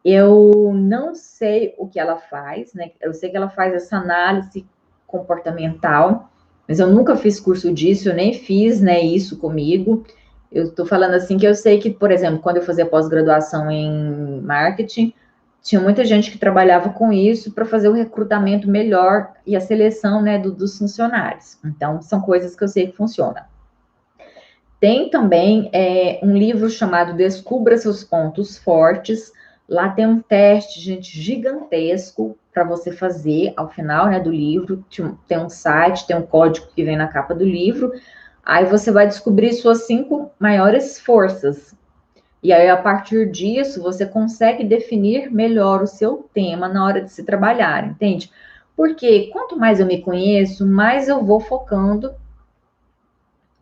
Eu não sei o que ela faz, né? Eu sei que ela faz essa análise comportamental, mas eu nunca fiz curso disso, eu nem fiz, né, isso comigo. Eu estou falando assim que eu sei que, por exemplo, quando eu fazia pós-graduação em marketing, tinha muita gente que trabalhava com isso para fazer o recrutamento melhor e a seleção, né, dos funcionários. Então, são coisas que eu sei que funcionam. Tem também um livro chamado Descubra Seus Pontos Fortes. Lá tem um teste, gente, gigantesco para você fazer ao final, né, do livro. Tem um site, tem um código que vem na capa do livro. Aí você vai descobrir suas 5 maiores forças. E aí, a partir disso, você consegue definir melhor o seu tema na hora de se trabalhar, entende? Porque quanto mais eu me conheço, mais eu vou focando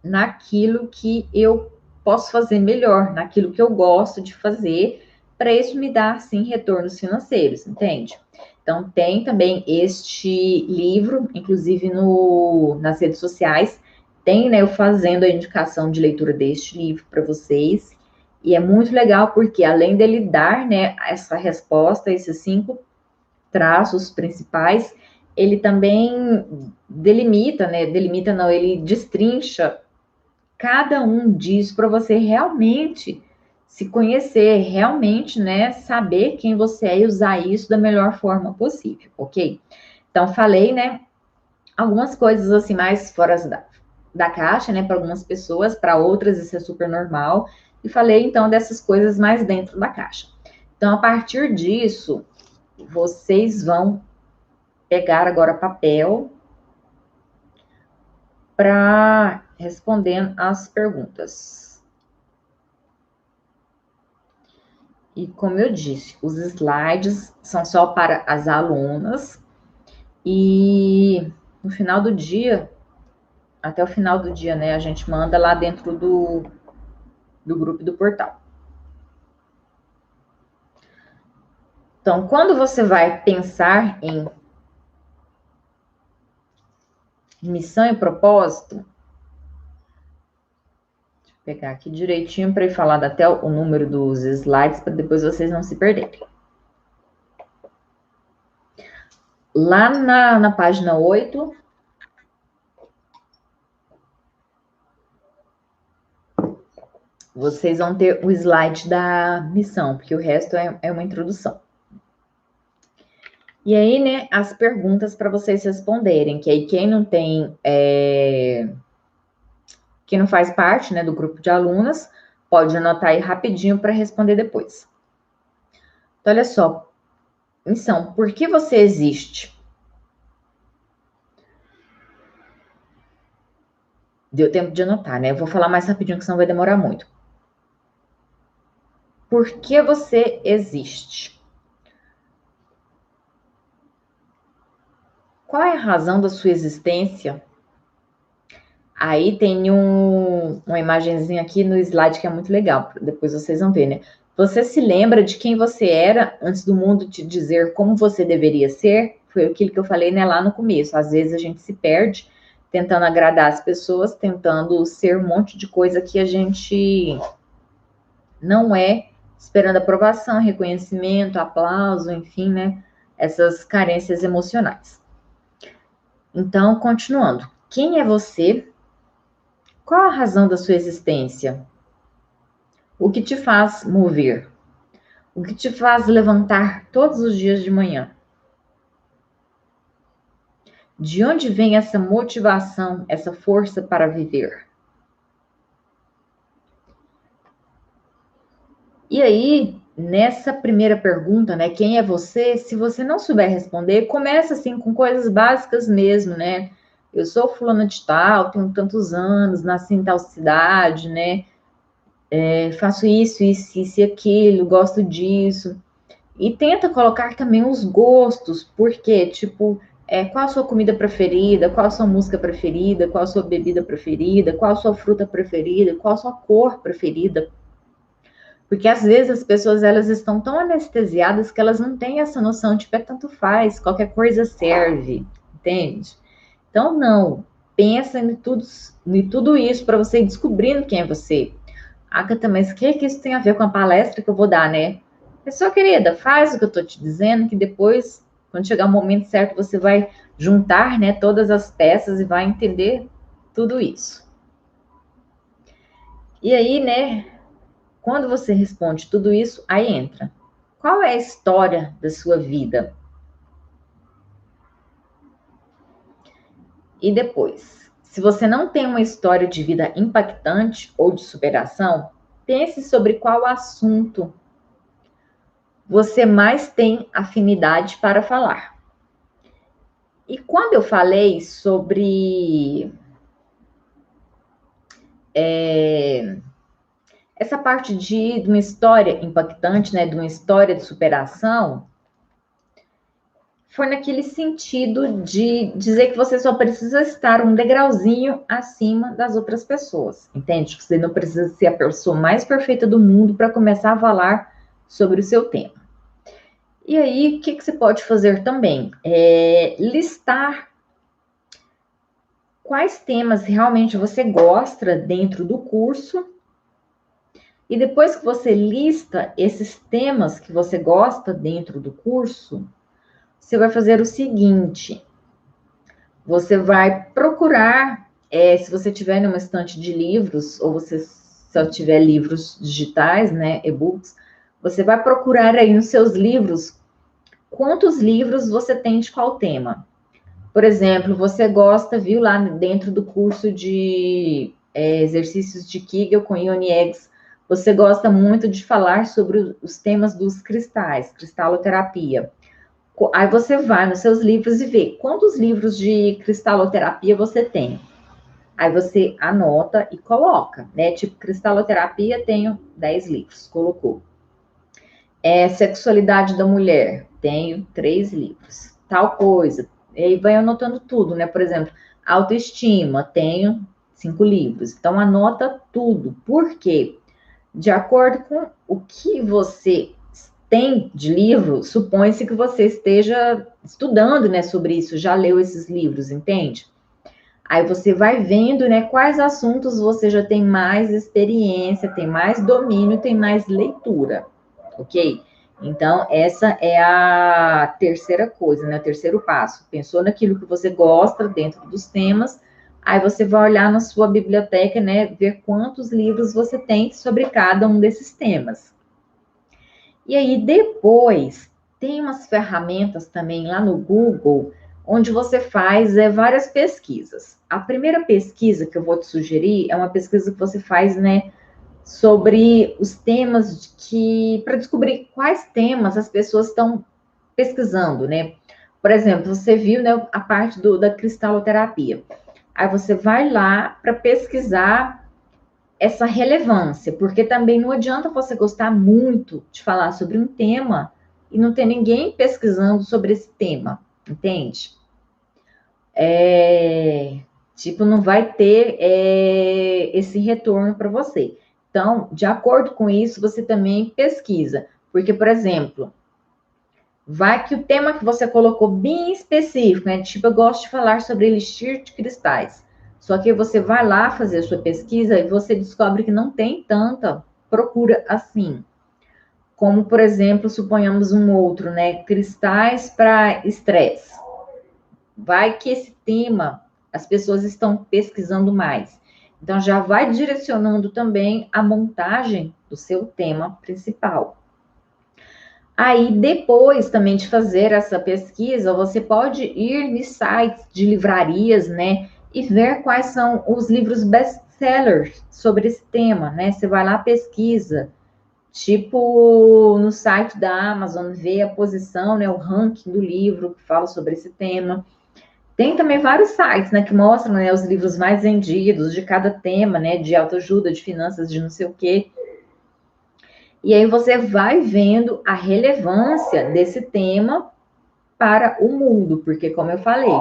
naquilo que eu posso fazer melhor, naquilo que eu gosto de fazer, para isso me dar, sim, retornos financeiros, entende? Então, tem também este livro, inclusive nas redes sociais, tem, né, eu fazendo a indicação de leitura deste livro para vocês, e é muito legal porque, além dele dar, né, essa resposta, esses 5 traços principais, ele também delimita, né, não, ele destrincha cada um disso para você realmente se conhecer, realmente, né, saber quem você é e usar isso da melhor forma possível, ok? Então, falei, né, algumas coisas assim mais fora da caixa, né, para algumas pessoas, para outras isso é super normal, e falei então dessas coisas mais dentro da caixa. Então, a partir disso, vocês vão pegar agora papel para responder as perguntas. E como eu disse, os slides são só para as alunas e no final do dia, até o final do dia, né, a gente manda lá dentro do grupo do portal. Então, quando você vai pensar em missão e propósito, deixa eu pegar aqui direitinho para ir falar até o número dos slides, para depois vocês não se perderem. Lá na página 8, vocês vão ter o slide da missão, porque o resto é uma introdução. E aí, né, as perguntas para vocês responderem, que aí quem não tem, quem não faz parte, né, do grupo de alunas, pode anotar aí rapidinho para responder depois. Então, olha só, missão, por que você existe? Deu tempo de anotar, né? Eu vou falar mais rapidinho, que senão vai demorar muito. Por que você existe? Qual é a razão da sua existência? Aí tem uma imagenzinha aqui no slide que é muito legal, depois vocês vão ver, né? Você se lembra de quem você era antes do mundo te dizer como você deveria ser? Foi aquilo que eu falei, né, lá no começo. Às vezes a gente se perde tentando agradar as pessoas, tentando ser um monte de coisa que a gente não é, esperando aprovação, reconhecimento, aplauso, enfim, né? Essas carências emocionais. Então, continuando. Quem é você? Qual a razão da sua existência? O que te faz mover? O que te faz levantar todos os dias de manhã? De onde vem essa motivação, essa força para viver? E aí, nessa primeira pergunta, né, quem é você? Se você não souber responder, começa assim com coisas básicas mesmo, né? Eu sou fulana de tal, tenho tantos anos, nasci em tal cidade, né? Faço isso, isso, isso e aquilo, gosto disso. E tenta colocar também os gostos, porque, tipo, Qual a sua comida preferida, qual a sua música preferida, qual a sua bebida preferida, qual a sua fruta preferida, qual a sua cor preferida. Porque às vezes as pessoas elas estão tão anestesiadas que elas não têm essa noção de que tanto faz, qualquer coisa serve, entende? Então não, pensa em tudo isso para você ir descobrindo quem é você. Agatha, mas o que isso tem a ver com a palestra que eu vou dar, né? Pessoa querida, faz o que eu estou te dizendo, que depois, quando chegar o momento certo, você vai juntar, né, todas as peças e vai entender tudo isso. E aí, né, quando você responde tudo isso, aí entra. Qual é a história da sua vida? E depois, se você não tem uma história de vida impactante ou de superação, pense sobre qual assunto você mais tem afinidade para falar. E quando eu falei sobre essa parte de uma história impactante, né, de uma história de superação, foi naquele sentido de dizer que você só precisa estar um degrauzinho acima das outras pessoas, entende? Que você não precisa ser a pessoa mais perfeita do mundo para começar a falar sobre o seu tema. E aí, o que você pode fazer também? Listar quais temas realmente você gosta dentro do curso. E depois que você lista esses temas que você gosta dentro do curso, você vai fazer o seguinte: você vai procurar, se você tiver numa estante de livros, ou você só tiver livros digitais, né, e-books, você vai procurar aí nos seus livros quantos livros você tem de qual tema. Por exemplo, você gosta, viu lá dentro do curso de exercícios de Kegel com Ioni Eggs, você gosta muito de falar sobre os temas dos cristais, cristaloterapia. Aí você vai nos seus livros e vê quantos livros de cristaloterapia você tem. Aí você anota e coloca, né? Tipo, cristaloterapia, tenho 10 livros, colocou. Sexualidade da mulher, tenho 3 livros. Tal coisa. E aí vai anotando tudo, né? Por exemplo, autoestima, tenho 5 livros. Então, anota tudo. Por quê? De acordo com o que você tem de livro, supõe-se que você esteja estudando, né, sobre isso, já leu esses livros, entende? Aí você vai vendo, né, quais assuntos você já tem mais experiência, tem mais domínio, tem mais leitura, ok? Então, essa é a terceira coisa, né, o terceiro passo. Pensou naquilo que você gosta dentro dos temas, aí você vai olhar na sua biblioteca, né, ver quantos livros você tem sobre cada um desses temas. E aí, depois, tem umas ferramentas também lá no Google, onde você faz várias pesquisas. A primeira pesquisa que eu vou te sugerir é uma pesquisa que você faz, né, sobre os temas para descobrir quais temas as pessoas estão pesquisando, né? Por exemplo, você viu, né, a parte da cristaloterapia. Aí você vai lá para pesquisar essa relevância, porque também não adianta você gostar muito de falar sobre um tema e não ter ninguém pesquisando sobre esse tema, entende? Tipo, não vai ter esse retorno para você. Então, de acordo com isso, você também pesquisa. Porque, por exemplo, vai que o tema que você colocou bem específico, né? Tipo, eu gosto de falar sobre elixir de cristais. Só que você vai lá fazer a sua pesquisa e você descobre que não tem tanta procura assim. Como, por exemplo, suponhamos um outro, né? Cristais para estresse. Vai que esse tema as pessoas estão pesquisando mais. Então, já vai direcionando também a montagem do seu tema principal. Aí, depois também de fazer essa pesquisa, você pode ir em sites de livrarias, né? E ver quais são os livros best-sellers sobre esse tema, né? Você vai lá, pesquisa. Tipo, no site da Amazon, vê a posição, né? O ranking do livro que fala sobre esse tema. Tem também vários sites, né? Que mostram, né, os livros mais vendidos de cada tema, né? De autoajuda, de finanças, de não sei o quê. E aí você vai vendo a relevância desse tema para o mundo, porque, como eu falei,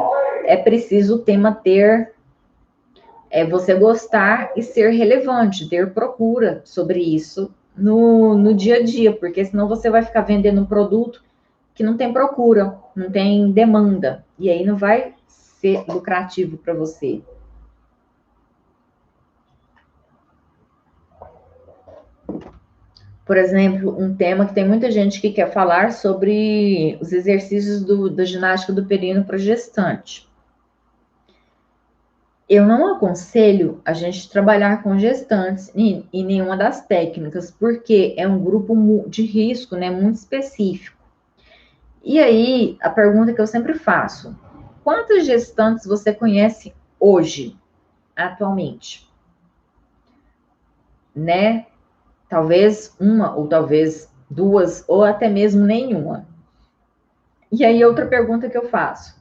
é preciso o tema ter, você gostar e ser relevante, ter procura sobre isso no dia a dia, porque senão você vai ficar vendendo um produto que não tem procura, não tem demanda, e aí não vai ser lucrativo para você. Por exemplo, um tema que tem muita gente que quer falar sobre os exercícios da ginástica do períneo para gestante. Eu não aconselho a gente trabalhar com gestantes em nenhuma das técnicas, porque é um grupo de risco, né, muito específico. E aí, a pergunta que eu sempre faço: quantas gestantes você conhece hoje, atualmente? Né? Talvez uma, ou talvez duas, ou até mesmo nenhuma. E aí, outra pergunta que eu faço: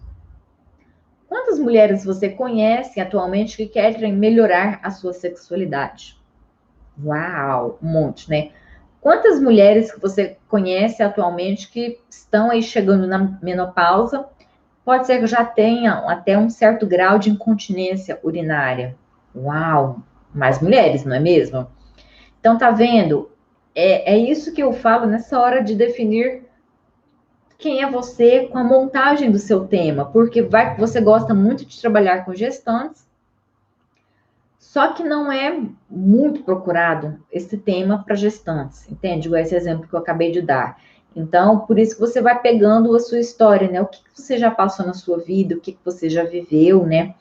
quantas mulheres você conhece atualmente que querem melhorar a sua sexualidade? Uau, um monte, né? Quantas mulheres que você conhece atualmente que estão aí chegando na menopausa? Pode ser que já tenham até um certo grau de incontinência urinária. Uau, mais mulheres, não é mesmo? Então, tá vendo? É isso que eu falo nessa hora de definir quem é você com a montagem do seu tema, porque você gosta muito de trabalhar com gestantes, só que não é muito procurado esse tema para gestantes, entende? Igual esse exemplo que eu acabei de dar. Então, por isso que você vai pegando a sua história, né? O que você já passou na sua vida, o que você já viveu, né?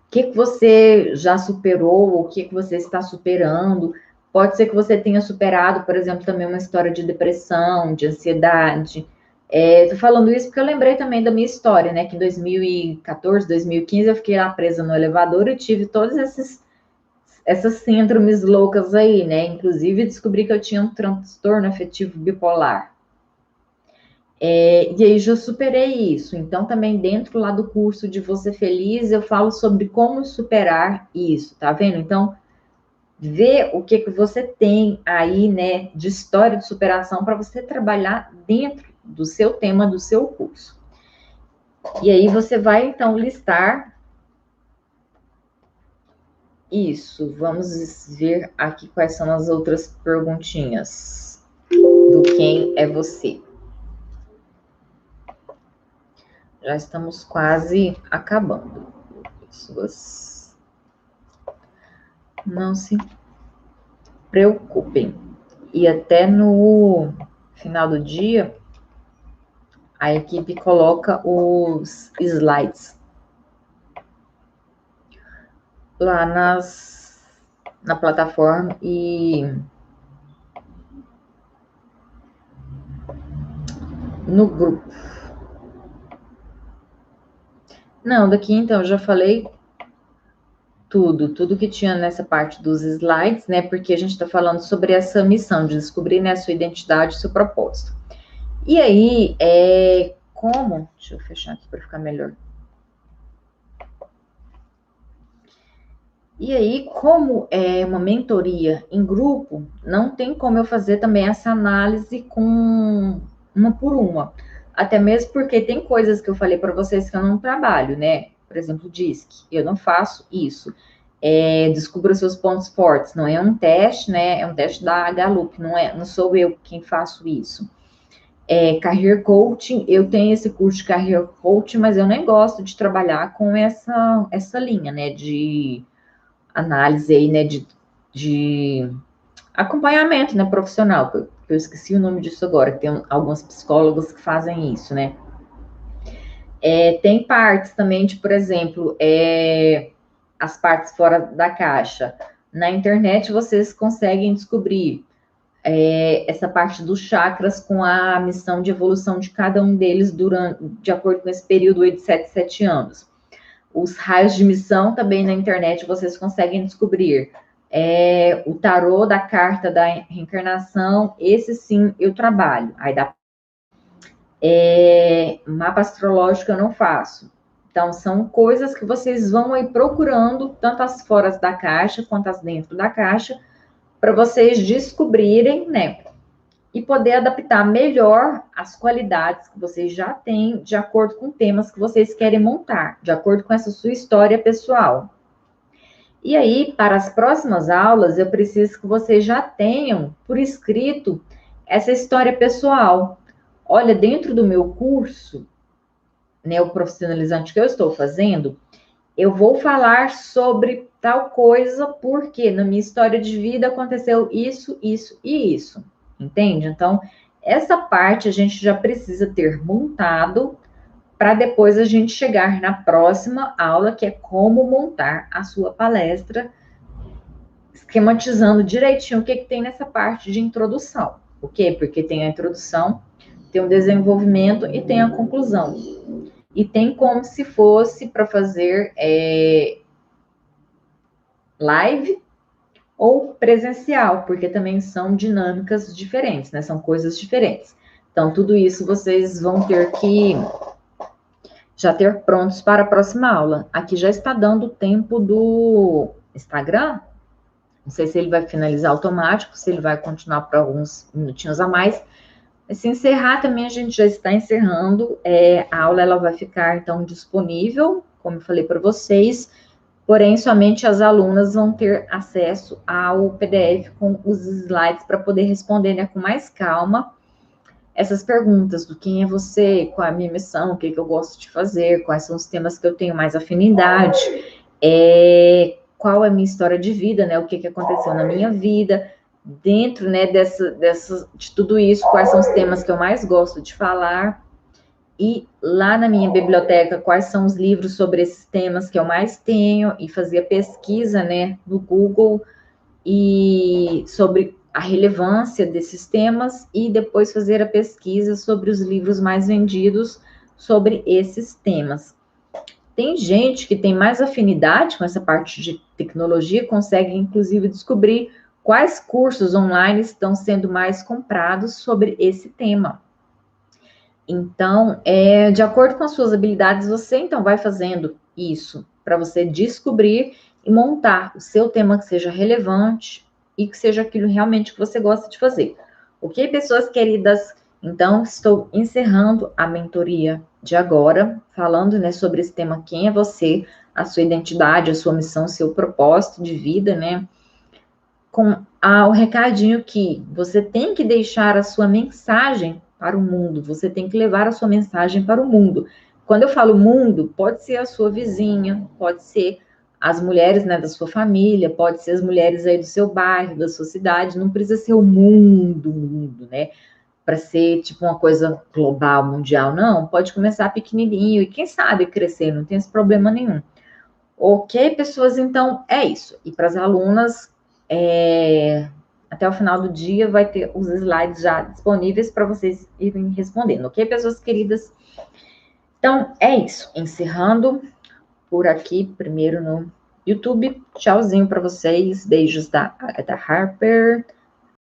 O que você já superou, o que você está superando. Pode ser que você tenha superado, por exemplo, também uma história de depressão, de ansiedade. Tô falando isso porque eu lembrei também da minha história, né? Que em 2014, 2015 eu fiquei lá presa no elevador e tive todos essas síndromes loucas aí, né? Inclusive descobri que eu tinha um transtorno afetivo bipolar. E aí já superei isso. Então, também dentro lá do curso de Você Feliz, eu falo sobre como superar isso, tá vendo? Então, vê o que você tem aí, né, de história de superação para você trabalhar dentro do seu tema do seu curso. E aí você vai, então, listar isso. Vamos ver aqui quais são as outras perguntinhas do quem é você. Já estamos quase acabando. Pessoas, não se preocupem. E até no final do dia, a equipe coloca os slides lá na plataforma e no grupo. Não, daqui então eu já falei tudo que tinha nessa parte dos slides, né? Porque a gente está falando sobre essa missão de descobrir, né, a sua identidade, seu propósito. E aí, deixa eu fechar aqui para ficar melhor. E aí, como é uma mentoria em grupo, não tem como eu fazer também essa análise com uma por uma. Até mesmo porque tem coisas que eu falei para vocês que eu não trabalho, né? Por exemplo, DISC. Eu não faço isso. Descubra seus pontos fortes. Não é um teste, né? É um teste da Gallup. Não sou eu quem faço isso. Career Coaching, eu tenho esse curso de Career Coaching, mas eu nem gosto de trabalhar com essa linha, né? De análise aí, né, de acompanhamento, né, profissional, que eu esqueci o nome disso agora, que tem alguns psicólogos que fazem isso, né. Tem partes também de, por exemplo, as partes fora da caixa. Na internet vocês conseguem descobrir essa parte dos chakras com a missão de evolução de cada um deles de acordo com esse período aí de 7 anos. Os raios de missão também na internet vocês conseguem descobrir. O tarô da carta da reencarnação, esse sim eu trabalho. Aí dá. Mapa astrológico eu não faço. Então, são coisas que vocês vão aí procurando, tanto as fora da caixa quanto as dentro da caixa, para vocês descobrirem, né, e poder adaptar melhor as qualidades que vocês já têm de acordo com temas que vocês querem montar, de acordo com essa sua história pessoal. E aí, para as próximas aulas, eu preciso que vocês já tenham por escrito essa história pessoal. Olha, dentro do meu curso, né, o profissionalizante que eu estou fazendo, eu vou falar sobre tal coisa porque na minha história de vida aconteceu isso, isso e isso. Entende? Então, essa parte a gente já precisa ter montado para depois a gente chegar na próxima aula, que é como montar a sua palestra, esquematizando direitinho o que tem nessa parte de introdução. Por quê? Porque tem a introdução, tem o desenvolvimento e tem a conclusão. E tem como se fosse para fazer live ou presencial, porque também são dinâmicas diferentes, né? São coisas diferentes. Então, tudo isso vocês vão ter que já ter prontos para a próxima aula. Aqui já está dando o tempo do Instagram. Não sei se ele vai finalizar automático, se ele vai continuar por alguns minutinhos a mais. Mas se encerrar também, a gente já está encerrando. A aula ela vai ficar, então, disponível, como eu falei para vocês, porém, somente as alunas vão ter acesso ao PDF com os slides para poder responder, né, com mais calma essas perguntas do quem é você, qual é a minha missão, o que eu gosto de fazer, quais são os temas que eu tenho mais afinidade, qual é a minha história de vida, né, o que aconteceu na minha vida, dentro, né, de tudo isso, quais são os temas que eu mais gosto de falar, e lá na minha biblioteca, quais são os livros sobre esses temas que eu mais tenho, e fazer a pesquisa, né, no Google, e sobre a relevância desses temas, e depois fazer a pesquisa sobre os livros mais vendidos sobre esses temas. Tem gente que tem mais afinidade com essa parte de tecnologia, consegue inclusive descobrir quais cursos online estão sendo mais comprados sobre esse tema. Então, de acordo com as suas habilidades, você então vai fazendo isso para você descobrir e montar o seu tema que seja relevante e que seja aquilo realmente que você gosta de fazer. Ok, pessoas queridas? Então, estou encerrando a mentoria de agora, falando, né, sobre esse tema, quem é você, a sua identidade, a sua missão, o seu propósito de vida, né? Com o recadinho que você tem que deixar a sua mensagem para o mundo, você tem que levar a sua mensagem para o mundo. Quando eu falo mundo, pode ser a sua vizinha, pode ser as mulheres, né, da sua família, pode ser as mulheres aí do seu bairro, da sua cidade, não precisa ser o mundo, né, para ser tipo uma coisa global, mundial, não, pode começar pequenininho e quem sabe crescer, não tem esse problema nenhum. Ok, pessoas, então é isso. E para as alunas, até o final do dia vai ter os slides já disponíveis para vocês irem respondendo, ok, pessoas queridas? Então é isso. Encerrando por aqui, primeiro no YouTube. Tchauzinho para vocês. Beijos da Agatha Harper.